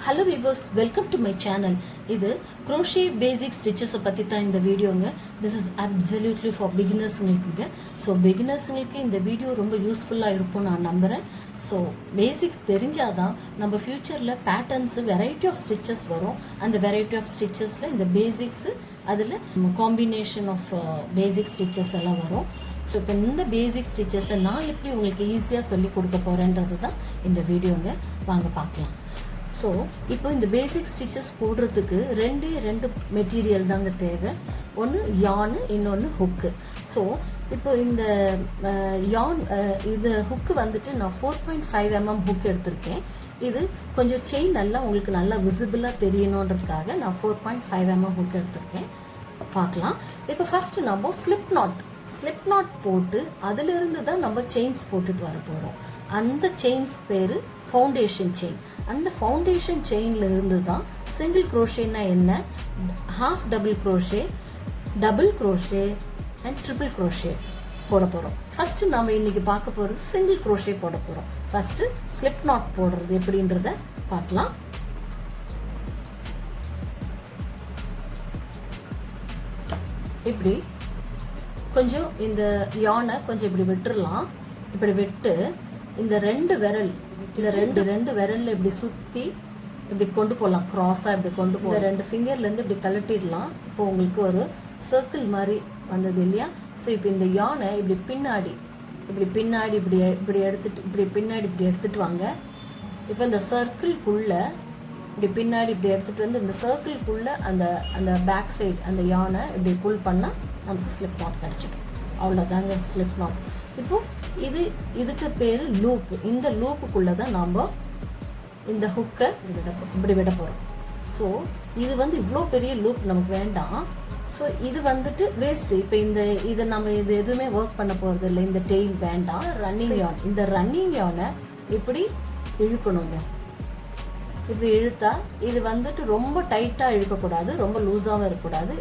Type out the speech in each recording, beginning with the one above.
Hello viewers, welcome to my channel. இது crochet basic stitches பத்தி தான் இந்த வீடியோங்க. This is absolutely for beginners ங்களுக்குங்க. So beginners ங்களுக்கு இந்த video ரொம்ப யூஸ்ஃபுல்லா இருக்கும் நான் நம்புறேன். So basics தெரிஞ்சாதான் நம்ம ஃபியூச்சர்ல பேட்டர்ன்ஸ் வெரைட்டி ஆஃப் ஸ்டிச்சஸ் வரும். அந்த வெரைட்டி ஆஃப் ஸ்டிச்சஸ்ல இந்த பேசிக்ஸ் அதில் காம்பினேஷன் ஆஃப் பேசிக் ஸ்டிச்சஸ் எல்லாம் வரும். ஸோ இப்போ இந்த பேசிக் ஸ்டிச்சஸை நான் எப்படி உங்களுக்கு ஈஸியாக சொல்லி கொடுக்க போகிறேன்றது தான் இந்த வீடியோங்க. வாங்க பார்க்கலாம். ஸோ இப்போ இந்த பேசிக் ஸ்டிச்சஸ் போடுறதுக்கு ரெண்டு மெட்டீரியல் தாங்க தேவை. ஒன்று யானு, இன்னொன்று ஹுக்கு. ஸோ இப்போ இந்த யான் இது ஹுக்கு வந்துட்டு நான் 4.5 mm ஹுக் எடுத்திருக்கேன். இது கொஞ்சம் செயின் நல்லா உங்களுக்கு நல்லா விசிபிளாக தெரியணுன்றதுக்காக நான் 4.5 mm ஹுக் எடுத்திருக்கேன். பார்க்கலாம். இப்போ ஃபஸ்ட்டு நம்ம ஸ்லிப் நாட் போட்டு அதிலிருந்து தான் நம்ம செயின்ஸ் போட்டுட்டு வர போகிறோம். அந்த செயின்ஸ் பேர் ஃபவுண்டேஷன் செயின். அந்த ஃபவுண்டேஷன் செயின்ல இருந்து தான் சிங்கிள் க்ரோஷேனா என்ன, half double crochet, double crochet and triple crochet போட போகிறோம். ஃபஸ்ட்டு நம்ம இன்னைக்கு பார்க்க போகிறது சிங்கிள் க்ரோஷே போட போகிறோம். ஃபஸ்ட்டு ஸ்லிப் நாட் போடுறது எப்படின்றத பார்க்கலாம். இப்படி கொஞ்சம் இந்த யானை கொஞ்சம் இப்படி விட்டுறலாம். இப்படி விட்டு இந்த ரெண்டு விரல்ல இப்படி சுற்றி இப்படி கொண்டு போகலாம். க்ராஸாக இப்படி கொண்டு போக ரெண்டு ஃபிங்கர்லேருந்து இப்படி கழட்டிடலாம். இப்போ உங்களுக்கு ஒரு சர்க்கிள் மாதிரி வந்தது இல்லையா? ஸோ இப்போ இந்த யானை இப்படி பின்னாடி இப்படி எடுத்துட்டு வாங்க. இப்போ இந்த சர்க்கிள்குள்ளே இப்படி பின்னாடி இப்படி எடுத்துகிட்டு வந்து இந்த சர்க்கிள்குள்ளே அந்த பேக் சைடு அந்த யானை இப்படி புல் பண்ணால் நமக்கு ஸ்லிப் நாட் கிடச்சிடும். அவ்வளோதாங்க ஸ்லிப் நாட். இப்போது இதுக்கு பேர் லூப்பு. இந்த லூப்புக்குள்ளே தான் நாம் இந்த ஹுக்கை இப்படி விட போகிறோம். ஸோ இது வந்து இவ்வளோ பெரிய லூப் நமக்கு வேண்டாம். ஸோ இது வந்துட்டு வேஸ்ட்டு. இப்போ இதை நம்ம இது எதுவுமே ஒர்க் பண்ண போகிறது இல்லை. இந்த டெயில் வேண்டாம். ரன்னிங் யான், இந்த ரன்னிங் யானை இப்படி இழுக்கணுங்க. இப்படி இழுத்தா இது வந்துட்டு ரொம்ப டைட்டாக இழுக்கக்கூடாது, ரொம்ப லூஸாகவும் இருக்கக்கூடாது.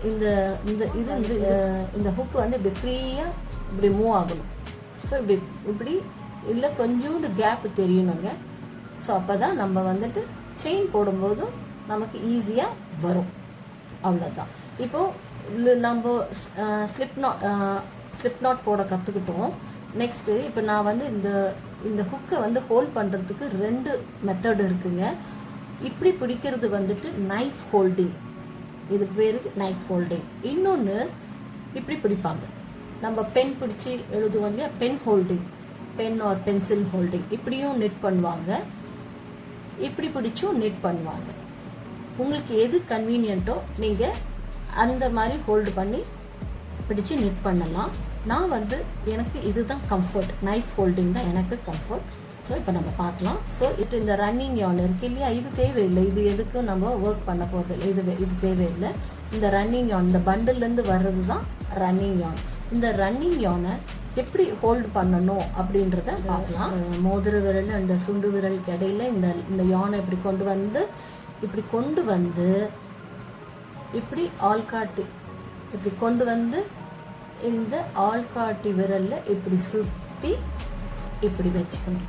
இந்த ஹுக்கு வந்து இப்படி ஃப்ரீயாக இப்படி மூவ் ஆகணும். ஸோ இப்படி இல்லை கொஞ்சோண்டு கேப்பு தெரியணுங்க. ஸோ அப்போ தான் நம்ம வந்துட்டு செயின் போடும்போதும் நமக்கு ஈஸியாக வரும். அவ்வளோதான். இப்போது நம்ம ஸ்லிப் நாட் போட கற்றுக்கிட்டோம். நெக்ஸ்ட்டு இப்போ நான் வந்து இந்த ஹுக்கை வந்து ஹோல்ட் பண்ணுறதுக்கு 2 மெத்தட் இருக்குங்க. இப்படி பிடிக்கிறது வந்துட்டு நைஃப் ஹோல்டிங், இது பேர் நைஃப் ஹோல்டிங். இன்னொன்று இப்படி பிடிப்பாங்க. நம்ம பென் பிடிச்சி எழுதுவோம் இல்லையா, pen holding, pen or pencil holding. இப்படியும் நிட் பண்ணுவாங்க, இப்படி பிடிச்சும் நிட் பண்ணுவாங்க. உங்களுக்கு எது கன்வீனியன்ட்டோ நீங்கள் அந்த மாதிரி ஹோல்டு பண்ணி பிடிச்சி நிட் பண்ணலாம். நான் வந்து எனக்கு இதுதான் கம்ஃபர்ட், நைஃப் ஹோல்டிங் தான் எனக்கு கம்ஃபர்ட். ஸோ இப்போ நம்ம பார்க்கலாம். ஸோ இந்த ரன்னிங் யான் இருக்கு இல்லையா, இது தேவையில்லை. இது எதுக்கும் நம்ம ஒர்க் பண்ண போகிறது இல்லை. இது தேவையில்லை. இந்த ரன்னிங் யான், இந்த பண்டில்லேருந்து வர்றது தான் ரன்னிங் யான். இந்த ரன்னிங் யானை எப்படி ஹோல்டு பண்ணணும் அப்படின்றத பார்க்கலாம். மோதிர விரல் அந்த சுண்டு விரலுக்கு இடையில இந்த யானை இப்படி கொண்டு வந்து இப்படி ஆள்காட்டி இப்படி கொண்டு வந்து இந்த ஆள்காட்டி விரலில் இப்படி சுற்றி இப்படி வச்சுக்கணும்.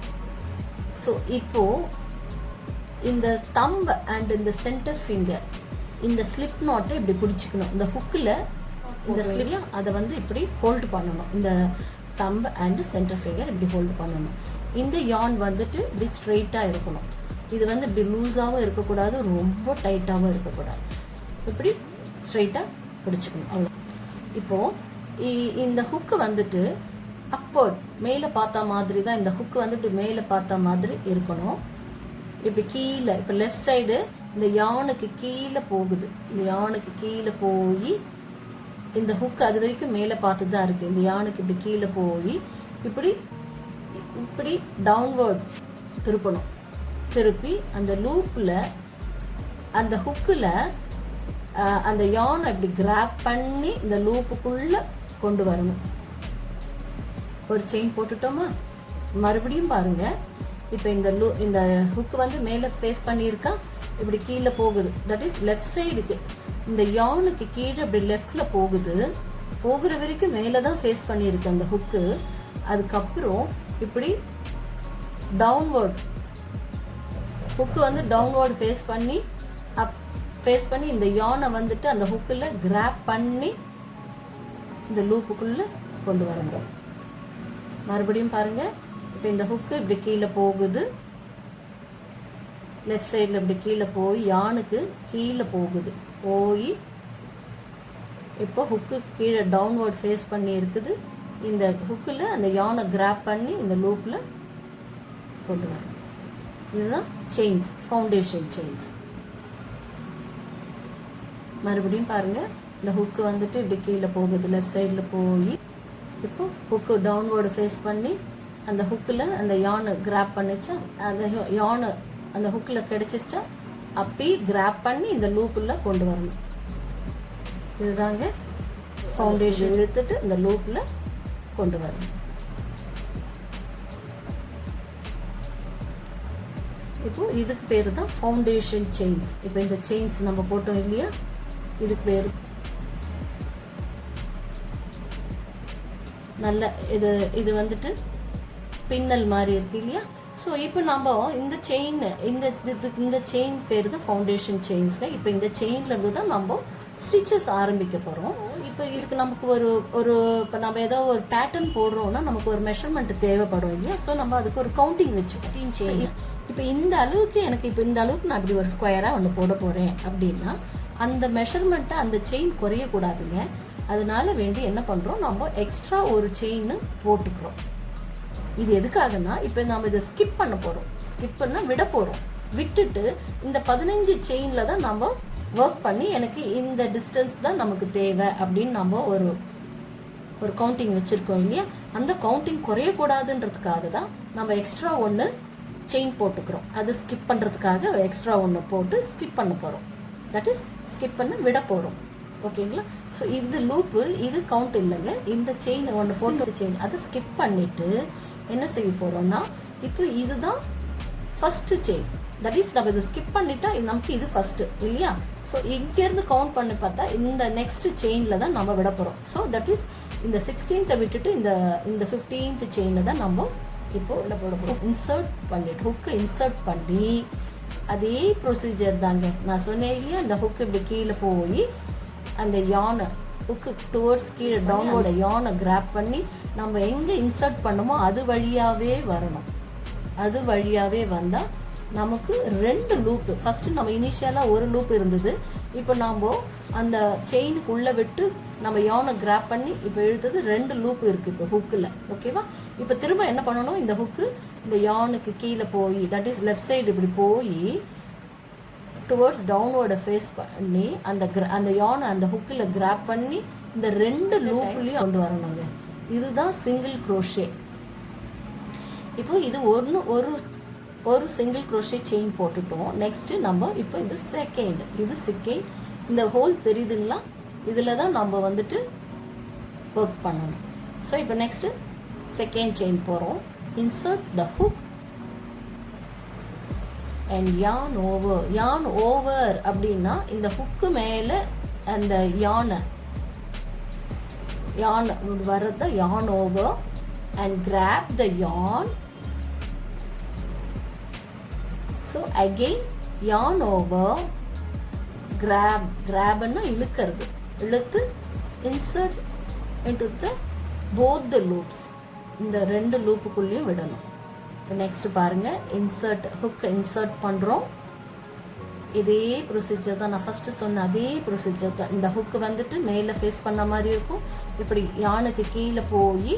ஸோ இப்போது இந்த தம்ப் அண்ட் இந்த சென்டர் ஃபிங்கர் இந்த ஸ்லிப் நாட்டை இப்படி பிடிச்சிக்கணும். இந்த ஹுக்கில் இந்த ஸ்லிப்பியாக அதை வந்து இப்படி ஹோல்டு பண்ணணும். இந்த தம்ப் அண்ட் சென்டர் ஃபிங்கர் இப்படி ஹோல்டு பண்ணணும். இந்த யான் வந்துட்டு இப்படி ஸ்ட்ரெயிட்டாக இருக்கணும். இது வந்து இப்படி லூஸாகவும் இருக்கக்கூடாது, ரொம்ப டைட்டாகவும் இருக்கக்கூடாது. இப்படி ஸ்ட்ரெயிட்டாக பிடிச்சிக்கணும். அவ்வளோ. இப்போது இந்த ஹுக்கு வந்துட்டு அப்போர்ட் மேலே பார்த்த மாதிரி தான். இந்த ஹுக்கு வந்து இப்படி மேலே பார்த்த மாதிரி இருக்கணும். இப்படி கீழே, இப்போ லெஃப்ட் சைடு இந்த யானுக்கு கீழே போகுது. இந்த யானுக்கு கீழே போய் இந்த ஹுக்கு அது வரைக்கும் மேலே பார்த்து தான் இருக்குது. இந்த யானுக்கு இப்படி கீழே போய் இப்படி டவுன்வர்ட் திருப்பணும். திருப்பி அந்த லூப்பில் அந்த ஹுக்கில் அந்த யானை இப்படி கிராப் பண்ணி இந்த லூப்புக்குள்ளே கொண்டு வரணும். ஒரு செயின் போட்டுட்டோமா, மறுபடியும் பாருங்கள். இப்போ இந்த ஹுக்கு வந்து மேலே ஃபேஸ் பண்ணியிருக்கா, இப்படி கீழே போகுது. தட் இஸ் லெஃப்ட் சைடுக்கு. இந்த யானுக்கு கீழே இப்படி லெஃப்டில் போகிற வரைக்கும் மேலே தான் ஃபேஸ் பண்ணியிருக்கு அந்த ஹுக்கு. அதுக்கப்புறம் இப்படி டவுன்வர்ட் ஹுக்கு வந்து டவுன்வர்டு ஃபேஸ் பண்ணி இந்த யானை வந்துட்டு அந்த ஹுக்கில் கிராப் பண்ணி இந்த லூப்புக்குள்ளே கொண்டு வரணும். மறுபடியும் பாருங்கள். இப்போ இந்த ஹுக்கு இப்படி கீழே போகுது, லெஃப்ட் சைடில் இப்படி கீழே போய் யானுக்கு கீழே போய் இப்போ ஹுக்கு கீழே டவுன்வர்ட் ஃபேஸ் பண்ணி இருக்குது. இந்த ஹுக்கில் அந்த யானை கிராப் பண்ணி இந்த லூப்பில் கொண்டு வரணும். இதுதான் செயின்ஸ், ஃபவுண்டேஷன் செயின்ஸ். மறுபடியும் பாருங்கள். இந்த ஹுக்கு வந்துட்டு இப்படி கீழே போகுது, லெஃப்ட் சைடில் போய் இப்போ ஹுக்கு டவுன்வர்டு ஃபேஸ் பண்ணி அந்த ஹுக்கில் அந்த யானை கிராப் பண்ணிச்சா, அந்த யானை அந்த ஹுக்கில் கிடச்சிருச்சா, அப்படியே கிராப் பண்ணி இந்த லூப்பில் கொண்டு வரணும். இதுதாங்க ஃபவுண்டேஷன். இழுத்துட்டு இந்த லூப்பில் கொண்டு வரணும். இப்போ இதுக்கு பேர் தான் ஃபவுண்டேஷன் செயின்ஸ். இப்போ இந்த செயின்ஸ் நம்ம போட்டோம் இல்லையா, இதுக்கு பேர் நல்ல இது வந்துட்டு பின்னல் மாதிரி இருக்கு இல்லையா. ஸோ இப்போ நம்ம இந்த செயின் இந்த செயின் பேர் தான் ஃபவுண்டேஷன் செயின்ஸ்ங்க. இப்போ இந்த செயின்லேருந்து தான் நம்ம ஸ்டிச்சஸ் ஆரம்பிக்க போகிறோம். இப்போ இதுக்கு நமக்கு ஒரு இப்போ நம்ம ஏதோ ஒரு பேட்டர்ன் போடுறோம்னா நமக்கு ஒரு மெஷர்மெண்ட் தேவைப்படும் இல்லையா. ஸோ நம்ம அதுக்கு ஒரு கவுண்டிங் வச்சுக்கோம் செயின். இப்போ இந்த அளவுக்கு எனக்கு இப்போ இந்த அளவுக்கு நான் அப்படி ஒரு ஸ்கொயராக ஒன்று போட போகிறேன் அப்படின்னா அந்த மெஷர்மெண்ட்டை அந்த செயின் குறையக்கூடாதுங்க. அதனால வேண்டி என்ன பண்ணுறோம், நம்ம எக்ஸ்ட்ரா ஒரு செயின் போட்டுக்கிறோம். இது எதுக்காகனா இப்போ நம்ம இதை ஸ்கிப் பண்ண போகிறோம். ஸ்கிப் பண்ணால் விட போகிறோம். விட்டுட்டு இந்த 15 செயினில் தான் நம்ம ஒர்க் பண்ணி எனக்கு இந்த டிஸ்டன்ஸ் தான் நமக்கு தேவை அப்படின்னு நம்ம ஒரு கவுண்டிங் வச்சுருக்கோம் இல்லையா. அந்த கவுண்டிங் குறையக்கூடாதுன்றதுக்காக தான் நம்ம எக்ஸ்ட்ரா ஒன்று செயின் போட்டுக்கிறோம். அது ஸ்கிப் பண்ணுறதுக்காக எக்ஸ்ட்ரா ஒன்று போட்டு ஸ்கிப் பண்ண போகிறோம். தட் இஸ் ஸ்கிப் பண்ண விட போகிறோம். ஓகேங்களா. ஸோ இது லூப்பு, இது கவுண்ட் இல்லைங்க. இந்த செயின் ஒன்று போட்டு செயின் அதை ஸ்கிப் பண்ணிவிட்டு என்ன செய்ய போகிறோம்னா இப்போ இதுதான் ஃபஸ்ட்டு செயின். தட் இஸ் நம்ம இதை ஸ்கிப் பண்ணிட்டா நமக்கு இது ஃபஸ்ட்டு இல்லையா. ஸோ இங்கேருந்து கவுண்ட் பண்ணி பார்த்தா இந்த நெக்ஸ்ட் செயினில் தான் நம்ம விட போகிறோம். ஸோ தட் இஸ் இந்த 16th விட்டுட்டு இந்த 15th செயினில் தான் நம்ம இப்போ உள்ள போட போகிறோம். இன்சர்ட் பண்ணிட்டு ஹுக்கை இன்சர்ட் பண்ணி அதே ப்ரொசீஜர் தாங்க நான் சொன்னேன் இல்லையா. இந்த ஹுக்கு இப்படி கீழே போய் அந்த யானை ஹுக்கு டுவர்ட்ஸ் கீழே டவுனோட யானை கிராப் பண்ணி நம்ம எங்கே இன்சர்ட் பண்ணமோ அது வழியாகவே வரணும். அது வழியாகவே வந்தால் நமக்கு 2 லூப்பு. ஃபஸ்ட்டு நம்ம இனிஷியலாக ஒரு லூப் இருந்தது. இப்போ நாம் அந்த செயினுக்குள்ளே விட்டு நம்ம யானை கிராப் பண்ணி இப்போ இழுத்தது 2 லூப் இருக்குது இப்போ ஹுக்கில். ஓகேவா. இப்போ திரும்ப என்ன பண்ணணும், இந்த ஹுக்கு இந்த யானுக்கு கீழே போய் தட் இஸ் லெஃப்ட் சைடு இப்படி போய் டுவர்ட்ஸ் டவுன்வோர்டை ஃபேஸ் பண்ணி அந்த யானை அந்த ஹுக்கில் கிராப் பண்ணி இந்த 2 லூப்லேயும் கொண்டு வரணுங்க. இதுதான் சிங்கிள் க்ரோஷே. இப்போ இது ஒரு சிங்கிள் க்ரோஷே செயின் போட்டுட்டோம். நெக்ஸ்ட்டு நம்ம இப்போ இது செகண்ட். இந்த ஹோல் தெரியுதுங்களா, இதில் தான் நம்ம வந்துட்டு ஒர்க் பண்ணணும். ஸோ இப்போ நெக்ஸ்ட்டு செகண்ட் செயின் போகிறோம். Insert the hook and yarn over அப்படின்னா இந்த ஹுக்கு மேலே அந்த யானை வர்றத yarn over and grab the yarn. So again yarn over கிராப்னா இழுக்கிறது, இழுத்து insert into the both the loops. இந்த 2 லூப்புக்குள்ளேயும் விடணும். இப்போ நெக்ஸ்ட் பாருங்கள், ஹுக்கை இன்சர்ட் பண்ணுறோம். இதே ப்ரொசீஜர் தான் நான் ஃபஸ்ட்டு சொன்ன அதே ப்ரொசீஜர் தான். இந்த ஹுக்கு வந்துட்டு மேலே ஃபேஸ் பண்ண மாதிரி இருக்கும். இப்படி யானுக்கு கீழே போய்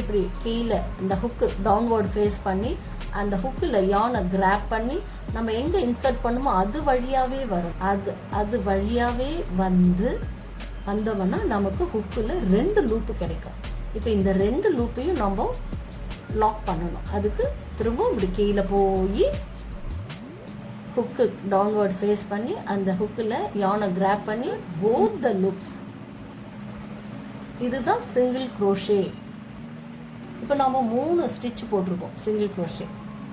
இப்படி கீழே இந்த ஹுக்கு டவுன்வர்டு ஃபேஸ் பண்ணி அந்த ஹுக்கில் யானை கிராப் பண்ணி நம்ம எங்கே இன்சர்ட் பண்ணுமோ அது வழியாகவே வரும். அது வழியாகவே வந்தோம்னா நமக்கு ஹுக்கில் 2 லூப்பு கிடைக்கும். இப்போ இந்த 2 லூப்பையும் நம்ம லாக் பண்ணணும். அதுக்கு திரும்ப இப்படி கீழே போய் ஹுக்கு டவுன்வர்ட் ஃபேஸ் பண்ணி அந்த ஹுக்கில் யானை கிராப் பண்ணி போத் த லூப்ஸ். இதுதான் சிங்கிள் க்ரோஷே. இப்போ நம்ம 3 ஸ்டிச் போட்டிருக்கோம் சிங்கிள் க்ரோஷே.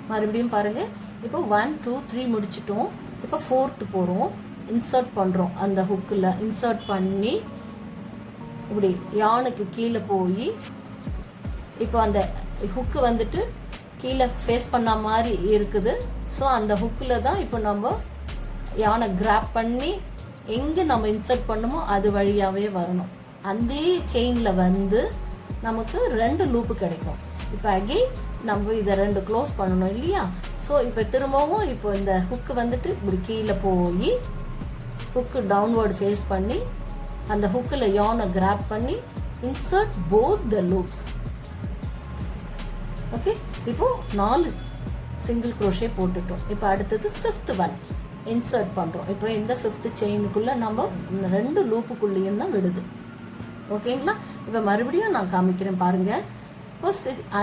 மறுபடியும் பாருங்கள், இப்போ 1 2 3 முடிச்சிட்டோம். இப்போ 4th போகிறோம். இன்சர்ட் பண்ணுறோம். அந்த ஹுக்கில் இன்சர்ட் பண்ணி இப்படி யானுக்கு கீழே போய் இப்போ அந்த ஹுக்கு வந்துட்டு கீழே ஃபேஸ் பண்ண மாதிரி இருக்குது. ஸோ அந்த ஹுக்கில் தான் இப்போ நம்ம யானை கிராப் பண்ணி எங்கே நம்ம இன்சர்ட் பண்ணுமோ அது வழியாகவே வரணும். அந்த செயினில் வந்து நமக்கு 2 லூப்பு கிடைக்கும். இப்போ அகெயின் நம்ம இதை 2 க்ளோஸ் பண்ணணும் இல்லையா? ஸோ இப்போ திரும்பவும் இப்போ இந்த ஹுக்கு வந்துட்டு இப்படி கீழே போய் ஹுக்கு டவுன்வர்டு ஃபேஸ் பண்ணி அந்த ஹுக்கில் யானை கிராப் பண்ணி insert both the loops. Okay, இப்போது 4 சிங்கிள் க்ரோஷே போட்டுட்டோம். இப்போ அடுத்தது 5th ஒன் இன்சர்ட் பண்ணுறோம். இப்போ இந்த 5th செயினுக்குள்ளே நம்ம 2 லூப்புக்குள்ளேயும் தான் விடுது. ஓகேங்களா? இப்போ மறுபடியும் நான் காமிக்கிறேன் பாருங்கள். இப்போ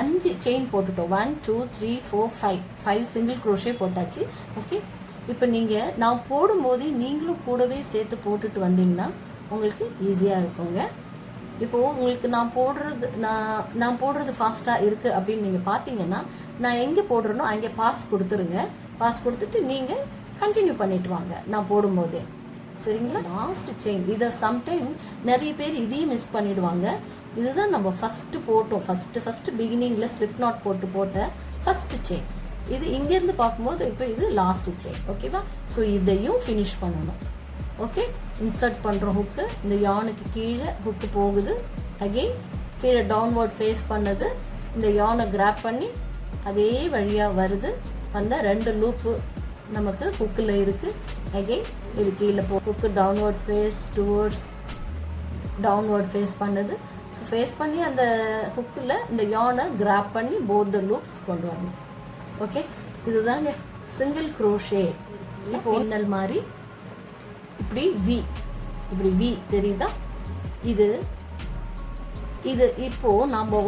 5 செயின் போட்டுட்டோம். 1 2 3 4 5 சிங்கிள் க்ரோஷே போட்டாச்சு. ஓகே, இப்போ நீங்கள் நான் போடும்போது நீங்களும் கூடவே சேர்த்து போட்டுட்டு வந்தீங்கன்னா உங்களுக்கு ஈஸியாக இருக்குங்க. இப்போது உங்களுக்கு நான் போடுறது ஃபாஸ்ட்டாக இருக்குது அப்படின்னு நீங்கள் பார்த்தீங்கன்னா நான் எங்கே போடுறேனோ அங்கே பாஸ் கொடுத்துருங்க. பாஸ் கொடுத்துட்டு நீங்கள் கண்டினியூ பண்ணிட்டு வாங்க நான் போடும்போதே. சரிங்களா? லாஸ்ட் செயின் இதை சம்டைம் நிறைய பேர் இதையும் மிஸ் பண்ணிவிடுவாங்க. இதுதான் நம்ம ஃபஸ்ட்டு போட்டோம். ஃபஸ்ட்டு பிகினிங்கில் ஸ்லிப் நாட் போட்ட ஃபஸ்ட்டு செயின். இது இங்கேருந்து பார்க்கும்போது இப்போ இது லாஸ்ட் செயின். ஓகேவா? ஸோ இதையும் ஃபினிஷ் பண்ணணும். ஓகே, இன்சர்ட் பண்ணுறோம் ஹுக்கு. இந்த யானுக்கு கீழே ஹுக்கு போகுது. அகெயின் கீழே டவுன்வர்ட் ஃபேஸ் பண்ணது. இந்த யானை கிராப் பண்ணி அதே வழியாக வருது. வந்த 2 லூப்பு நமக்கு ஹுக்கில் இருக்குது. அகெயின் இது கீழே hook downward face towards downward face பண்ணுது. ஸோ ஃபேஸ் பண்ணி அந்த ஹுக்கில் இந்த யானை கிராப் பண்ணி போத் த லூப்ஸ் கொண்டு வரணும். ஓகே, இதுதாங்க சிங்கிள் க்ரோஷே. பின்னல் மாதிரி இப்படி வி தெரியுதா? இது இப்போது நம்ம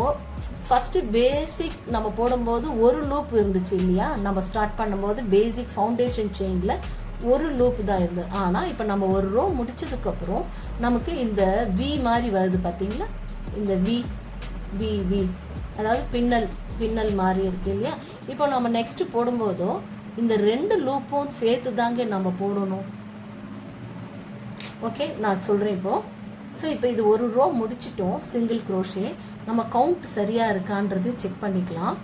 ஃபஸ்ட்டு பேசிக் நம்ம போடும்போது 1 லூப் இருந்துச்சு இல்லையா? நம்ம ஸ்டார்ட் பண்ணும்போது பேசிக் ஃபவுண்டேஷன் செயினில் 1 லூப் தான் இருந்தது. ஆனால் இப்போ நம்ம ஒரு ரோ முடிச்சதுக்கப்புறம் நமக்கு இந்த வி மாதிரி வருது பார்த்தீங்களா? இந்த வி அதாவது பின்னல் மாதிரி இருக்கு இல்லையா? இப்போ நம்ம நெக்ஸ்ட்டு போடும்போதோ இந்த 2 லூப்பும் சேர்த்து தாங்க நம்ம போடணும். ஓகே, நான் சொல்கிறேன் இப்போது. ஸோ இப்போ இது ஒரு ரோ முடிச்சிட்டோம் சிங்கிள் க்ரோஷே. நம்ம கவுண்ட் சரியாக இருக்கான்றதையும் செக் பண்ணிக்கலாம்.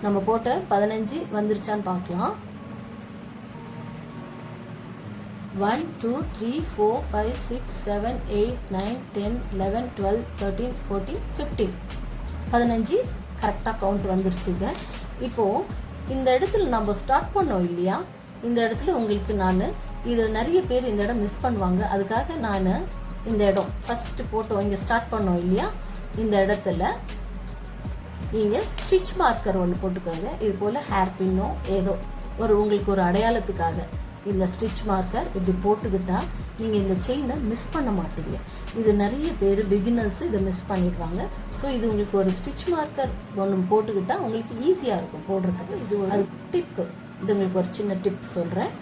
நம்ம போட்ட 15 வந்துருச்சான்னு பார்க்கலாம். 1 2 3 4 5 6 7 8 9 10 11 12 13 14 15 15 கரெக்டாக கவுண்ட் வந்துருச்சுங்க. இப்போது இந்த இடத்துல நம்ம ஸ்டார்ட் பண்ணோம் இல்லையா? இந்த இடத்துல உங்களுக்கு நான் இதை நிறைய பேர் இந்த இடம் மிஸ் பண்ணுவாங்க. அதுக்காக நான் இந்த இடம் ஃபஸ்ட்டு போட்டோம் இங்கே ஸ்டார்ட் பண்ணோம் இல்லையா? இந்த இடத்துல நீங்கள் ஸ்டிச் மார்க்கர் ஒன்று போட்டுக்கோங்க. இது போல் ஹேர் பின்னோ ஏதோ உங்களுக்கு ஒரு அடையாளத்துக்காக இந்த ஸ்டிச் மார்க்கர் இப்படி போட்டுக்கிட்டால் நீங்கள் இந்த செயினை மிஸ் பண்ண மாட்டீங்க. இது நிறைய பேர் பிகினர்ஸ் இதை மிஸ் பண்ணிடுவாங்க. ஸோ இது உங்களுக்கு ஒரு ஸ்டிச் மார்க்கர் ஒன்று போட்டுக்கிட்டால் உங்களுக்கு ஈஸியாக இருக்கும் போடுறதுக்கு. இது ஒரு டிப்பு. இது உங்களுக்கு ஒரு சின்ன டிப் சொல்கிறேன்.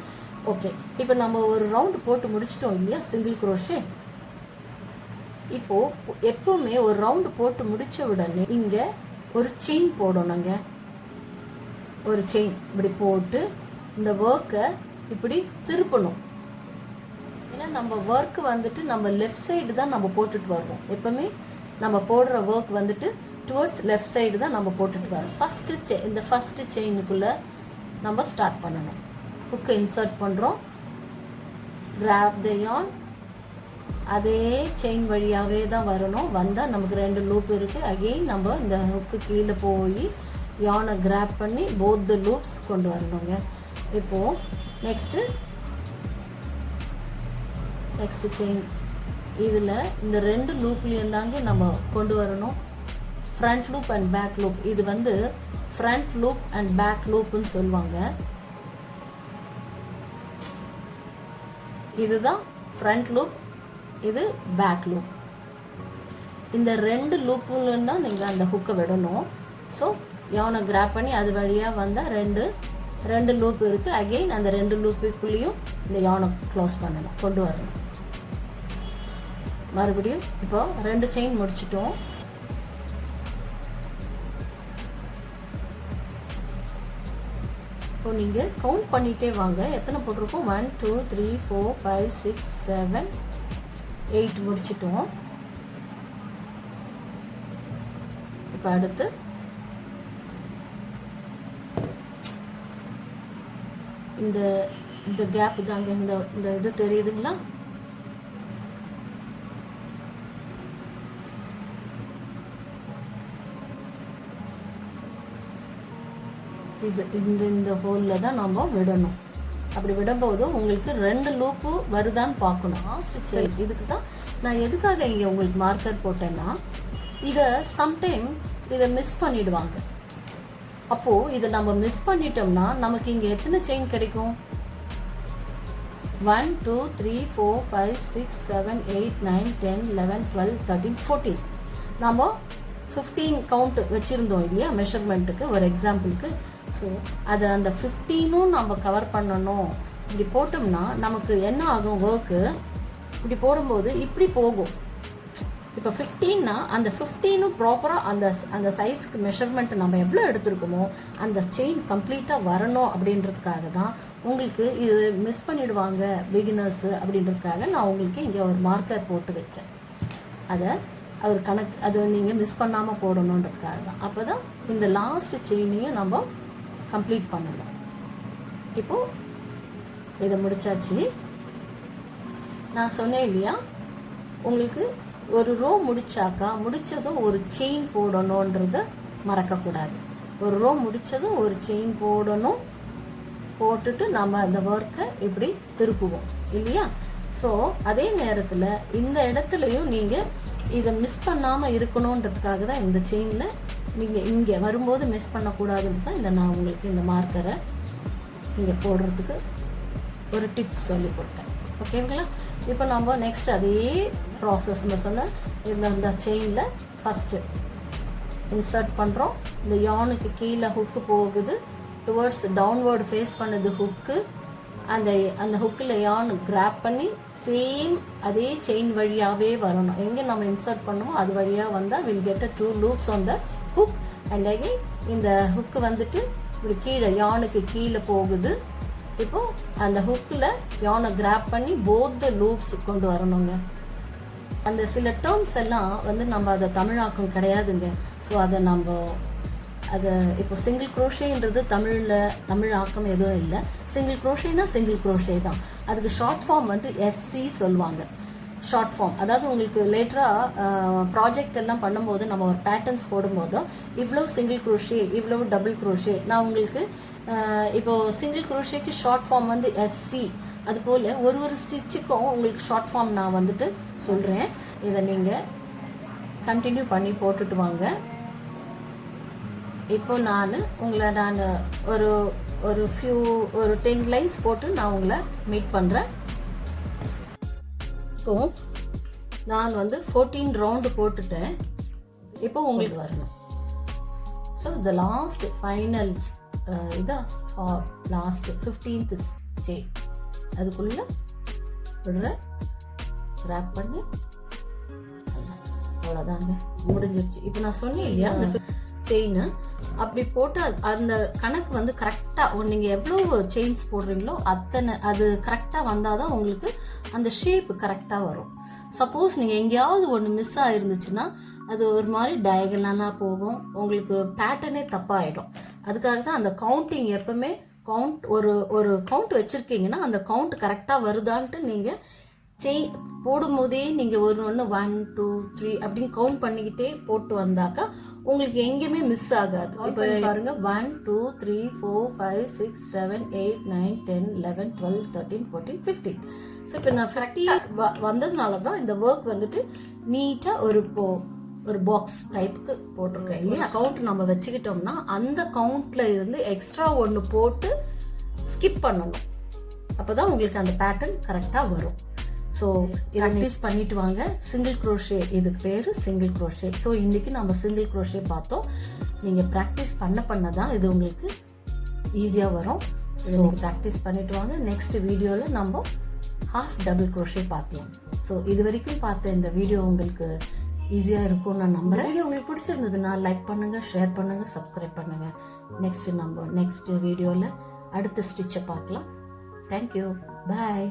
ஓகே, இப்போ நம்ம ஒரு ரவுண்டு போட்டு முடிச்சிட்டோம் இல்லையா சிங்கிள் க்ரோஷே? இப்போது எப்போவுமே ஒரு ரவுண்டு போட்டு முடித்த உடனே இங்கே ஒரு செயின் போடணுங்க. ஒரு செயின் இப்படி போட்டு இந்த ஒர்க்கை இப்படி திருப்பணும். ஏன்னா நம்ம ஒர்க்கு வந்துட்டு நம்ம லெஃப்ட் சைடு தான் நம்ம போட்டுட்டு வருவோம். எப்போவுமே நம்ம போடுற ஒர்க் வந்துட்டு டுவர்ட்ஸ் லெஃப்ட் சைடு தான் நம்ம போட்டுட்டு வரோம். இந்த ஃபஸ்ட்டு செயினுக்குள்ளே நம்ம ஸ்டார்ட் பண்ணணும். ஹுக்கை இன்சர்ட் பண்ணுறோம். கிராப் த யான். அதே செயின் வழியாகவே தான் வரணும். வந்தால் நமக்கு 2 லூப் இருக்குது. அகெயின் நம்ம இந்த ஹுக்கு கீழே போய் யானை கிராப் பண்ணி போத் த லூப்ஸ் கொண்டு வரணுங்க. இப்போது நெக்ஸ்ட்டு செயின் இதில் இந்த 2 லூப்லேயும் தாங்க நம்ம கொண்டு வரணும். Front loop and back loop. இது வந்து ஃப்ரண்ட் லூப் அண்ட் பேக் லூப்புன்னு சொல்லுவாங்க. இதுதான் ஃப்ரண்ட் லூப், இது பேக் லூப். இந்த 2 லூப்புலேருந்து தான் நீங்கள் அந்த ஹுக்கை விடணும். ஸோ யானை கிராப் பண்ணி அது வழியாக வந்தால் ரெண்டு லூப் இருக்குது. அகெயின் அந்த 2 லூப்புக்குள்ளேயும் இந்த யானை க்ளோஸ் பண்ணணும், கொண்டு வரணும். மறுபடியும் இப்போ 2 செயின் முடிச்சிட்டோம். இப்போ நீங்கள் கவுண்ட் பண்ணிகிட்டே வாங்க. எத்தனை போட்டிருக்கோம்? 1 2 3 4 5 6 7 8 முடிச்சிட்டோம். இப்போ அடுத்து இந்த கேப் தாங்க, இந்த இது தெரியுதுங்களா? இது இந்த ஹோலில் தான் நம்ம விடணும். அப்படி விடும்போது உங்களுக்கு 2 லூப்பு வருதான்னு பார்க்கணும். லாஸ்ட் செயின் இதுக்கு தான் நான் எதுக்காக இங்கே உங்களுக்கு மார்க்கர் போட்டேன்னா, இதை சம்டைம் இதை மிஸ் பண்ணிடுவாங்க. அப்போது இதை நம்ம மிஸ் பண்ணிட்டோம்னா நமக்கு இங்கே எத்தனை செயின் கிடைக்கும்? 1 2 3 4 5 6 7 8 9 10 11 12 13 14 நம்ம 15 கவுண்ட் வச்சுருந்தோம் இல்லையா மெஷர்மெண்ட்டுக்கு, ஒரு எக்ஸாம்பிளுக்கு. ஸோ அதை அந்த 15ம் நம்ம கவர் பண்ணணும். இப்படி போட்டோம்னா நமக்கு என்ன ஆகும்? ஒர்க்கு இப்படி போடும்போது இப்படி போகும். இப்போ 15னா அந்த 15ம் ப்ராப்பராக அந்த சைஸ்க்கு மெஷர்மெண்ட் நம்ம எவ்வளோ எடுத்துருக்கோமோ அந்த செயின் கம்ப்ளீட்டாக வரணும் அப்படின்றதுக்காக தான் உங்களுக்கு இது மிஸ் பண்ணிடுவாங்க பிகினர்ஸு அப்படின்றதுக்காக நான் உங்களுக்கு இங்கே ஒரு மார்க்கர் போட்டு வச்சேன். அதை அவர் அது நீங்கள் மிஸ் பண்ணாமல் போடணுன்றதுக்காக தான். அப்போ தான் இந்த லாஸ்ட் செயினையும் நம்ம கம்ப்ளீட் பண்ணணும். இப்போது இதை முடிச்சாச்சு. நான் சொன்னேன் இல்லையா, உங்களுக்கு ஒரு ரோ முடித்ததும் ஒரு செயின் போடணுன்றத மறக்கக்கூடாது. ஒரு ரோ முடித்ததும் ஒரு செயின் போடணும். போட்டுட்டு நம்ம அந்த ஒர்க்கை இப்படி திருப்புவோம் இல்லையா? ஸோ அதே நேரத்தில் இந்த இடத்துலையும் நீங்கள் இதை மிஸ் பண்ணாமல் இருக்கணுன்றதுக்காக தான் இந்த செயினில் நீங்கள் இங்கே வரும்போது மிஸ் பண்ணக்கூடாதுன்னு தான் நான் உங்களுக்கு இந்த மார்க்கரை இங்கே போடுறதுக்கு ஒரு டிப் சொல்லி கொடுத்தேன். ஓகேங்களா? இப்போ நம்ம நெக்ஸ்ட் அதே ப்ராசஸ் நம்ம சொன்ன இந்த செயினில் ஃபஸ்ட்டு இன்சர்ட் பண்ணுறோம். இந்த யானுக்கு கீழே ஹுக்கு போகுது, டுவர்ட்ஸ் டவுன்வேர்டு ஃபேஸ் பண்ணுது ஹுக்கு. அந்த ஹுக்கில் யான் கிராப் பண்ணி சேம் அதே செயின் வழியாகவே வரணும். எங்கே நம்ம இன்சர்ட் பண்ணுமோ அது வழியாக வந்தால் will get 2 loops on the hook. And again இந்த ஹுக்கு வந்துட்டு இப்படி கீழே யானுக்கு கீழே போகுது. இப்போது அந்த ஹுக்கில் யானை கிராப் பண்ணி போத் லூப்ஸ் கொண்டு வரணுங்க. அந்த சில டேர்ம்ஸ் எல்லாம் நம்ம அதை தமிழாக்கம் கிடையாதுங்க. ஸோ அதை இப்போ சிங்கிள் குரோஷேன்றது தமிழ் ஆக்கம் எதுவும் இல்லை. சிங்கிள் குரோஷேனா சிங்கிள் குரோஷே தான். அதுக்கு ஷார்ட் ஃபார்ம் எஸ்சி சொல்லுவாங்க. ஷார்ட் ஃபார்ம் அதாவது உங்களுக்கு லேட்டராக ப்ராஜெக்ட் எல்லாம் பண்ணும்போது நம்ம ஒரு பேட்டர்ன்ஸ் போடும்போது இவ்வளோ சிங்கிள் குரோஷே, இவ்வளோ டபுள் குரோஷே, நான் உங்களுக்கு இப்போது சிங்கிள் குரோஷேக்கு ஷார்ட் ஃபார்ம் எஸ்சி. அதுபோல் ஒரு ஸ்டிச்சுக்கும் உங்களுக்கு ஷார்ட் ஃபார்ம் நான் சொல்கிறேன். இதை நீங்கள் கண்டினியூ பண்ணி போட்டுட்டு வாங்க. இப்போ நான் ஒரு 10 லைன்ஸ் போட்டு நான் உங்களை மீட் பண்ணுறேன். இப்போ நான் 14 ரவுண்டு போட்டுட்டேன். இப்போ உங்களுக்கு வரணும். ஸோ த லாஸ்ட் ஃபைனல்ஸ் இதான் லாஸ்ட் 15th செயின் அதுக்குள்ளே விடுற ரேப் பண்ணி அவ்வளோதாங்க, முடிஞ்சிருச்சு. இப்போ நான் சொன்னேன் இல்லையா, அந்த செயினை அப்படி போட்டு அந்த கணக்கு கரெக்டாக நீங்கள் எவ்வளோ செயின்ஸ் போடுறீங்களோ அது கரெக்டாக வந்தால் தான் உங்களுக்கு அந்த ஷேப் கரெக்டாக வரும். சப்போஸ் நீங்கள் எங்கேயாவது ஒன்று மிஸ் ஆகிருந்துச்சுன்னா அது ஒரு மாதிரி டயகனலாக போகும், உங்களுக்கு பேட்டர்னே தப்பாகிடும். அதுக்காக தான் அந்த கவுண்டிங் எப்பவுமே ஒரு கவுண்ட் வச்சுருக்கீங்கன்னா அந்த கவுண்ட் கரெக்டாக வருதான்ட்டு நீங்கள் செயின் போடும்போதே நீங்கள் ஒன்று 1 2 3 அப்படின்னு கவுண்ட் பண்ணிக்கிட்டே போட்டு வந்தாக்கா உங்களுக்கு எங்கேயுமே மிஸ் ஆகாது. இப்போ பாருங்க 1 2 3 4 5 6 7 8 9 10 11 12 13 14 15. ஸோ இப்போ நான் 50 வந்ததுனால தான் இந்த ஒர்க் நீட்டாக ஒரு பாக்ஸ் டைப்புக்கு போட்டிருக்கேன் இல்லையா. கவுண்ட் நம்ம வச்சுக்கிட்டோம்னா அந்த கவுண்ட்ல இருந்து எக்ஸ்ட்ரா ஒன்று போட்டு ஸ்கிப் பண்ணணும். அப்போ தான் உங்களுக்கு அந்த பேட்டர்ன் கரெக்டாக வரும். ஸோ ப்ராக்டிஸ் பண்ணிட்டு வாங்க. சிங்கிள் குரோஷே இதுக்கு பேர் சிங்கிள் குரோஷே. ஸோ இன்றைக்கி நம்ம சிங்கிள் குரோஷே பார்த்தோம். நீங்கள் ப்ராக்டிஸ் பண்ண தான் இது உங்களுக்கு ஈஸியாக வரும். ஸோ ப்ராக்டிஸ் பண்ணிட்டு வாங்க. நெக்ஸ்ட் வீடியோவில் நம்ம ஹாஃப் டபுள் குரோஷே பார்க்கலாம். ஸோ இது வரைக்கும் பார்த்த இந்த வீடியோ உங்களுக்கு ஈஸியாக இருக்கும்னு நான் நம்புகிறேன். வீடியோ உங்களுக்கு பிடிச்சிருந்ததுன்னா லைக் பண்ணுங்கள், ஷேர் பண்ணுங்கள், சப்ஸ்கிரைப் பண்ணுங்கள். நெக்ஸ்ட் வீடியோவில் அடுத்த ஸ்டிச்சை பார்க்கலாம். தேங்க்யூ, பாய்.